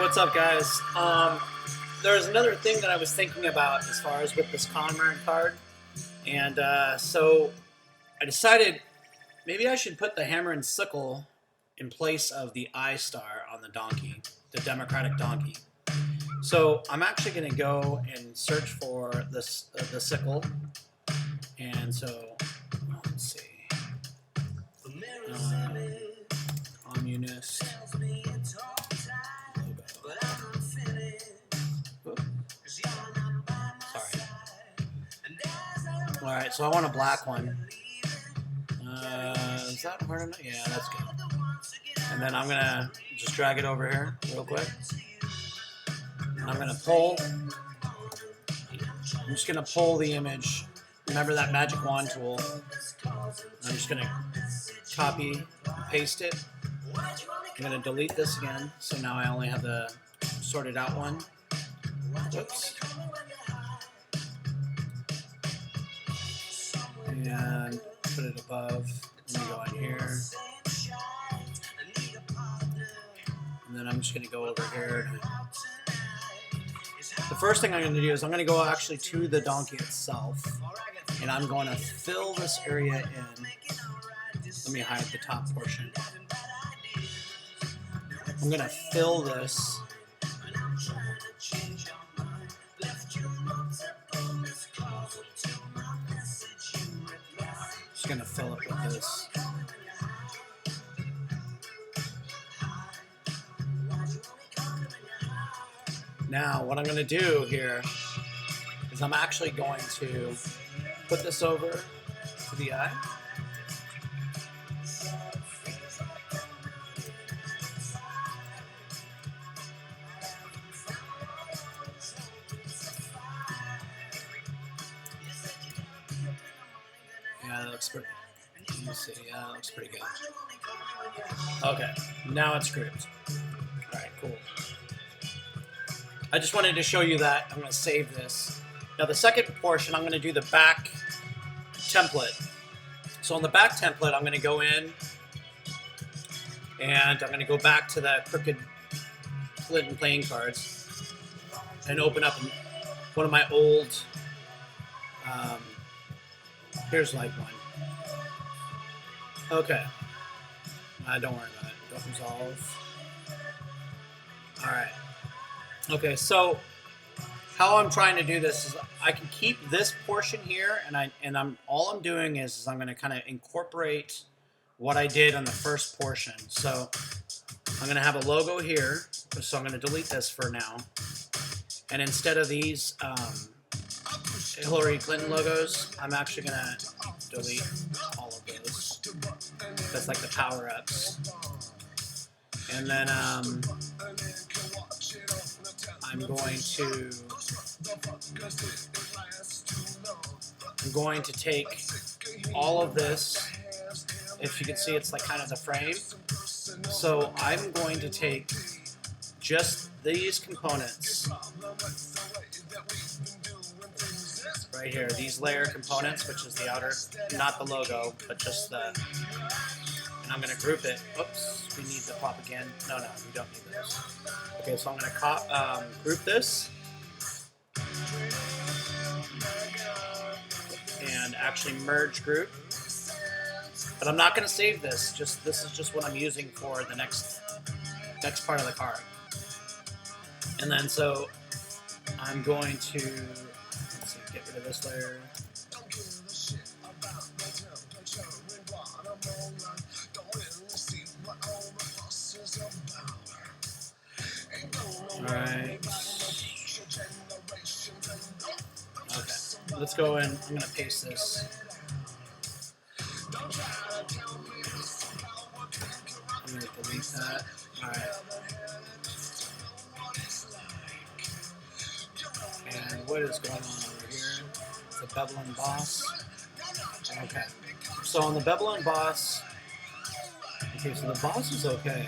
what's up, guys? There's another thing that I was thinking about as far as with this Comrade card, and so I decided maybe I should put the hammer and sickle in place of the I star on the donkey, the Democratic donkey. So I'm actually going to go and search for this the sickle, and so let's see, communist. Sorry. All right, so I want a black one. Is that hard enough? Yeah, that's good. And then I'm gonna just drag it over here real quick. And I'm gonna pull. I'm just gonna pull the image. Remember that magic wand tool. I'm just gonna copy, paste it. I'm gonna delete this again. So now I only have the sorted out one. Whoops. And put it above. Let me go in here. And then I'm just going to go over here. The first thing I'm going to do is I'm going to go actually to the donkey itself. And I'm going to fill this area in. Let me hide the top portion. I'm going to fill this. Just going to fill it with this. Now, what I'm going to do here is I'm actually going to put this over to the eye. Yeah, that looks pretty. Let me see. Yeah, that looks pretty good. Okay, now it's grouped. All right, cool. I just wanted to show you that. I'm going to save this. Now the second portion, I'm going to do the back template. So on the back template, I'm going to go in and I'm going to go back to the crooked Clinton playing cards and open up one of my old, here's like one. Okay. Don't worry about it. Don't resolve. All right. Okay, so how I'm trying to do this is I can keep this portion here, and all I'm doing is I'm going to kind of incorporate what I did on the first portion. So I'm going to have a logo here, so I'm going to delete this for now. And instead of these Hillary Clinton logos, I'm actually going to delete all of those. That's like the power-ups. And then I'm going to take all of this. If you can see, it's like kind of the frame. So I'm going to take just these components right here, these layer components, which is the outer, not the logo, but just the, and I'm going to group it. Oops, we need the propaganda. No, we don't need this. Okay, so I'm going to group this and actually merge group. But I'm not going to save this. This is just what I'm using for the next part of the card. And then so I'm going to get rid of this layer. All right. Okay. Let's go in. I'm going to paste this. I'm going to delete that. All right. And what is going on over here? The bevel emboss. Okay. So on the bevel emboss, okay, so the boss is okay.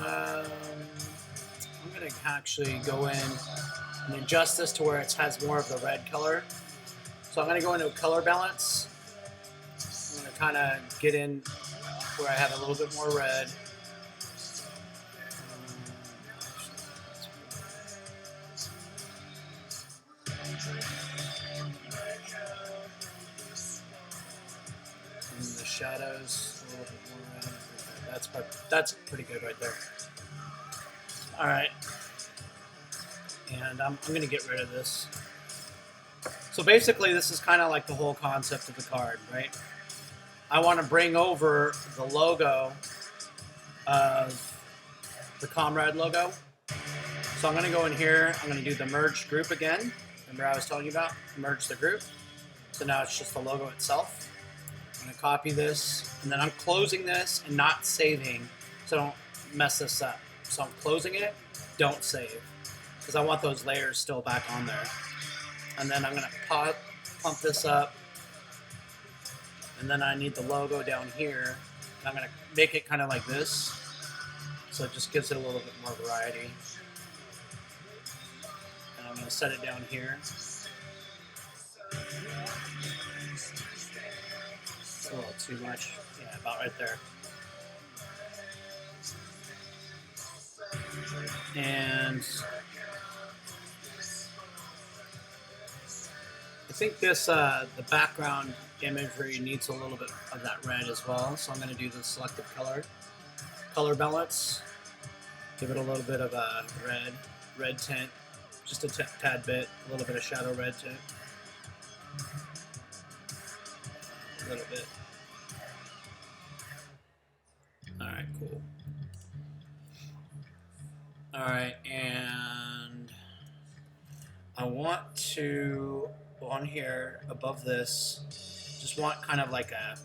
I'm going to actually go in and adjust this to where it has more of the red color. So I'm going to go into color balance. I'm going to kind of get in where I have a little bit more red. And the shadows, a little bit more red. That's pretty good right there. All right. And I'm going to get rid of this. So basically, this is kind of like the whole concept of the card, right? I want to bring over the logo of the Comrade logo. So I'm going to go in here. I'm going to do the merge group again. Remember I was telling you about? Merge the group. So now it's just the logo itself. I'm going to copy this. And then I'm closing this and not saving so don't mess this up. So I'm closing it. Don't save. Because I want those layers still back on there. And then I'm going to pump this up. And then I need the logo down here. And I'm going to make it kind of like this. So it just gives it a little bit more variety. And I'm going to set it down here. It's a little too much. Yeah, about right there. And I think this, the background imagery needs a little bit of that red as well. So I'm going to do the selective color balance. Give it a little bit of a red tint, just a tad bit, a little bit of shadow red tint. A little bit. All right, cool. All right, and I want to, on here, above this, just want kind of like a,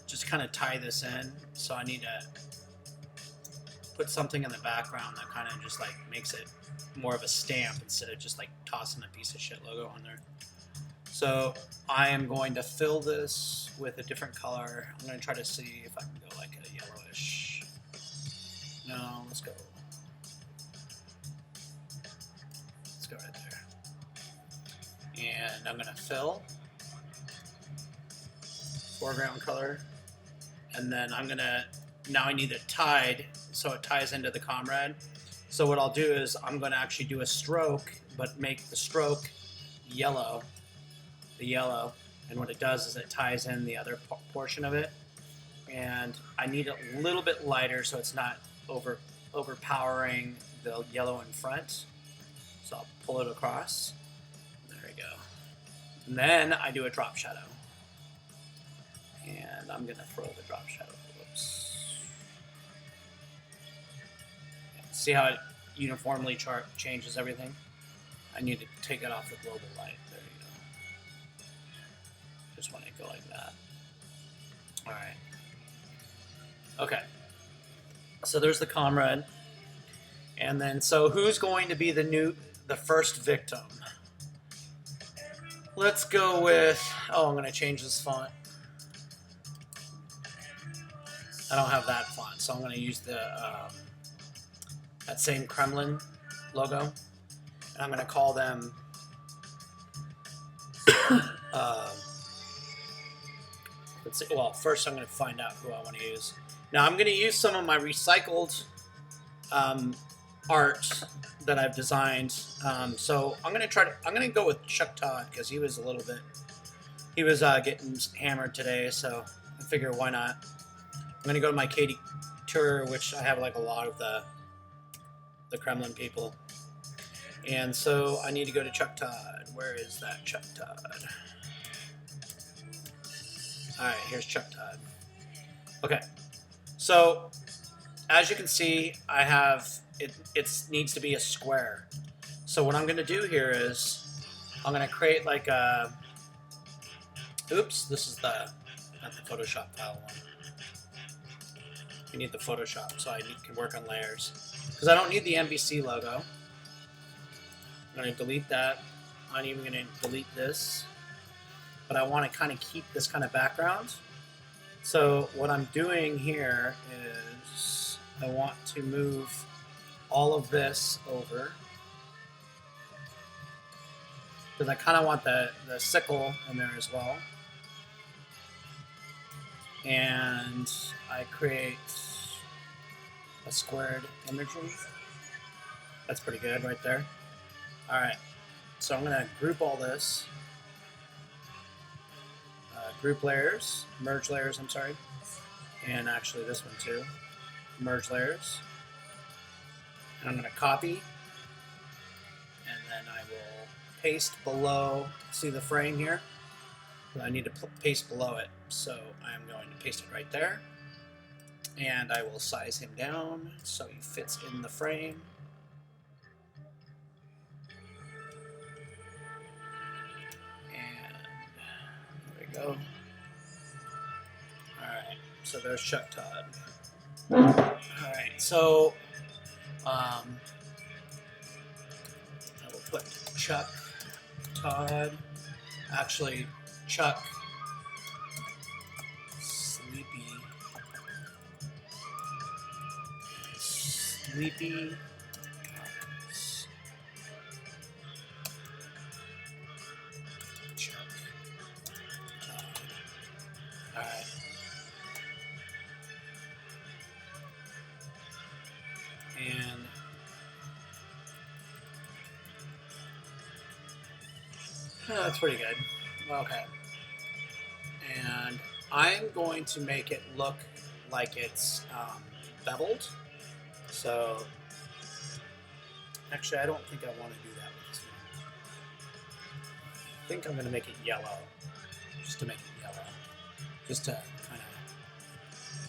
just kind of tie this in. So I need to put something in the background that kind of just like makes it more of a stamp instead of just like tossing a piece of shit logo on there. So I am going to fill this with a different color. I'm going to try to see if I can go like a yellowish. No, let's go. Let's go right there. And I'm going to fill foreground color. And then I'm going to, now I need it tied so it ties into the Comrade. So what I'll do is I'm going to actually do a stroke, but make the stroke yellow. The yellow, and what it does is it ties in the other portion of it, and I need it a little bit lighter so it's not overpowering the yellow in front. So I'll pull it across. There we go. And then I do a drop shadow, and I'm gonna throw the drop shadow. Whoops. See how it uniformly changes everything? I need to take it off the global light. There you go. Just want to go like that. All right. Okay. So there's the Comrade. And then, so who's going to be the first victim? Let's go with, oh, I'm going to change this font. I don't have that font, so I'm going to use the that same Kremlin logo. And I'm going to call them let's see, well, first I'm going to find out who I want to use. Now I'm going to use some of my recycled art that I've designed. So I'm going to go with Chuck Todd because he was getting hammered today. So I figure why not? I'm going to go to my Katie tour, which I have like a lot of the Kremlin people. And so I need to go to Chuck Todd. Where is that Chuck Todd? All right, here's Chuck Todd. Okay, so as you can see, I have it needs to be a square. So what I'm going to do here is I'm going to create like a. Oops, this is not the Photoshop file one. We need the Photoshop, so I can work on layers because I don't need the NBC logo. I'm going to delete that. I'm even going to delete this. But I want to kind of keep this kind of background. So what I'm doing here is I want to move all of this over. Because I kind of want the sickle in there as well. and I create a squared imagery. That's pretty good right there. All right, so I'm gonna group all this. Group layers, merge layers, I'm sorry. And actually this one too. Merge layers. And I'm gonna copy. And then I will paste below, see the frame here? I need to paste below it. So I'm going to paste it right there. And I will size him down so he fits in the frame. There we go. Alright, so there's Chuck Todd. Alright, so I will put Chuck Todd, actually Chuck Sleepy Chuck Todd. Alright. And that's pretty good. Okay. And I'm going to make it look like it's beveled. So, actually, I don't think I want to do that with this one. I think I'm going to make it yellow, just to make it yellow, just to kind of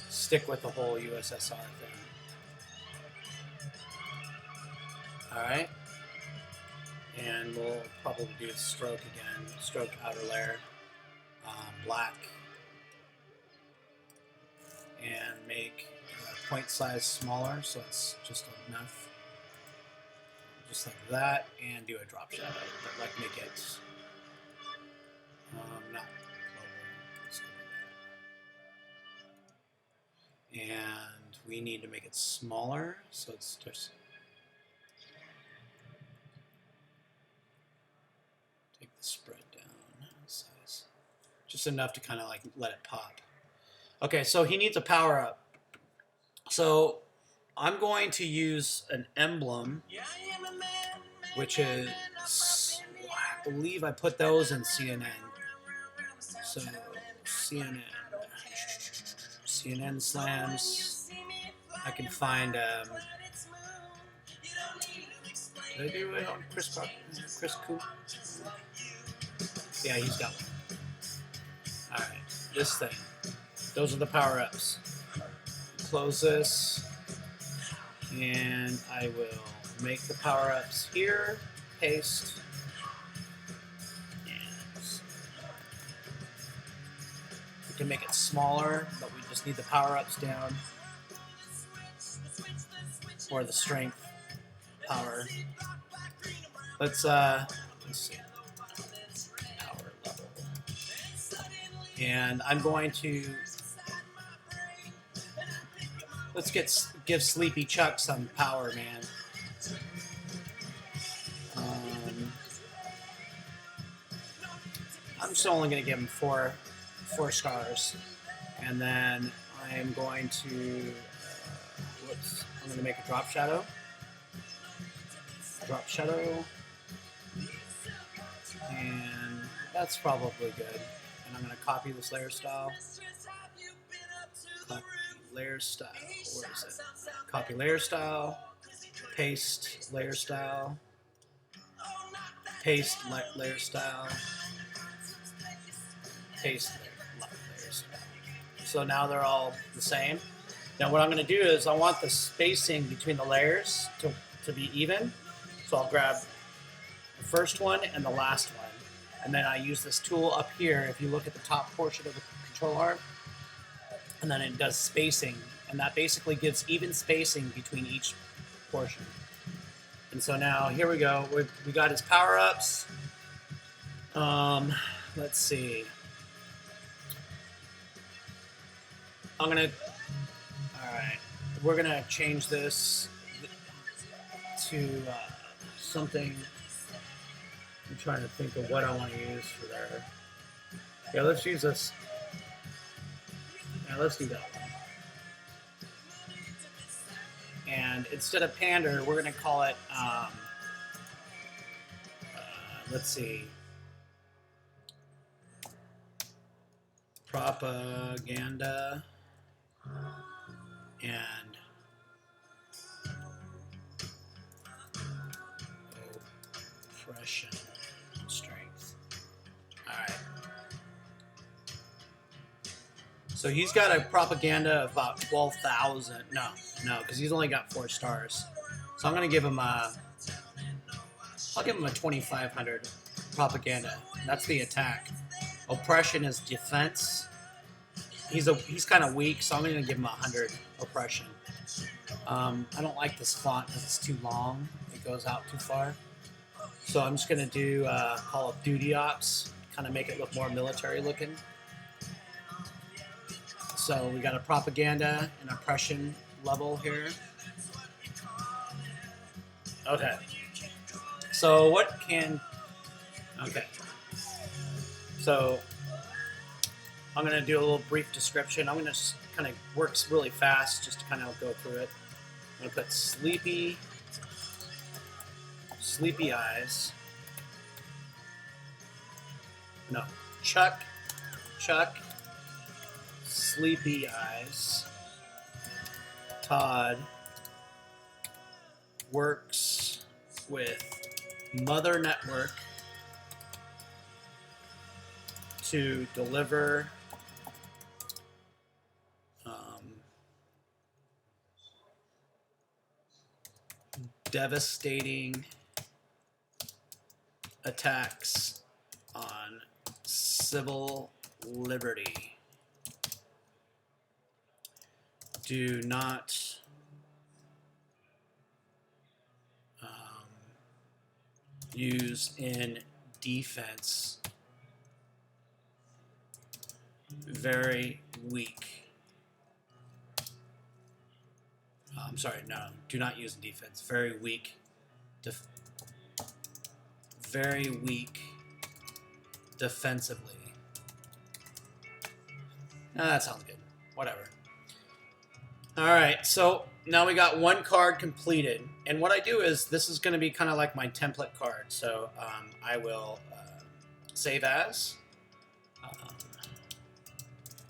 stick with the whole USSR thing. All right, and we'll probably do stroke again, stroke outer layer, black, and make point size smaller, so it's just enough, just like that, and do a drop shadow, but like make it not global. And we need to make it smaller, so it's just take the spread down size, just enough to kind of like let it pop. Okay, so he needs a power up. So I'm going to use an emblem, which is, I believe I put those in CNN. So CNN slams. I can find, did I do it on Chris Coop? Yeah, he's got one. All right, this thing. Those are the power-ups. Close this, and I will make the power-ups here, paste, and we can make it smaller, but we just need the power-ups down, or the strength, power. Let's see, power level, and I'm going to give Sleepy Chuck some power, man. I'm just only going to give him four stars, and then I'm going to I'm going to make a drop shadow, and that's probably good. And I'm going to copy this layer style. Layer style, where is it? Copy layer style, paste layer style, paste layer style, paste layer style. So now they're all the same. Now what I'm going to do is I want the spacing between the layers to be even. So I'll grab the first one and the last one. And then I use this tool up here. If you look at the top portion of the control arm, and then it does spacing, and that basically gives even spacing between each portion. And so now here we go. We got his power-ups. Let's see. All right, we're gonna change this to something. I'm trying to think of what I want to use for there. Yeah, let's use this. Now let's do that one. And instead of pander, we're going to call it, let's see, propaganda and oppression strength. All right. So he's got a propaganda of about 12,000. No, because he's only got 4 stars. So I'm going to give him a, I'll give him a 2,500 propaganda. That's the attack. Oppression is defense. He's kind of weak, so I'm going to give him 100 oppression. I don't like this font because it's too long. It goes out too far. So I'm just going to do Call of Duty Ops, kind of make it look more military looking. So we got a propaganda and oppression level here. Okay. So what can... Okay. So I'm going to do a little brief description. I'm going to just kind of work really fast just to kind of go through it. I'm going to put sleepy eyes. No, Chuck, sleepy eyes. Todd works with Mother Network to deliver devastating attacks on civil liberty. Do not use in defense. Very weak. I'm sorry, no. Do not use in defense. Very weak. Very weak defensively. That sounds good. Whatever. Alright, so now we got 1 card completed. And what I do is, this is going to be kind of like my template card. So I will save as.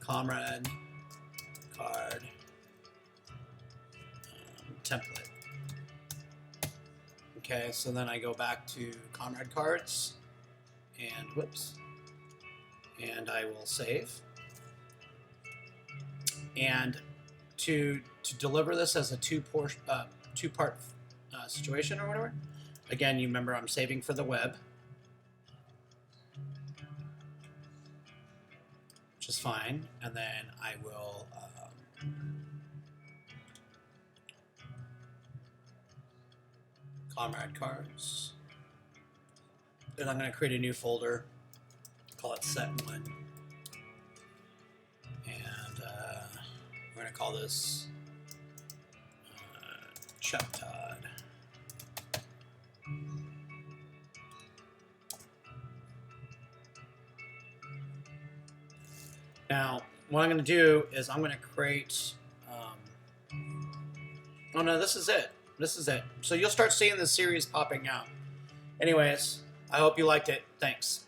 Comrade card template. Okay, so then I go back to Comrade cards and whoops, and I will save. And to deliver this as a two-part situation or whatever. Again, you remember I'm saving for the web, which is fine, and then I will Comrade cards. Then I'm going to create a new folder, call it set 1, and we're going to call this Chuck Todd. Now, what I'm going to do is I'm going to create... oh no, this is it. This is it. So you'll start seeing this series popping out. Anyways, I hope you liked it. Thanks.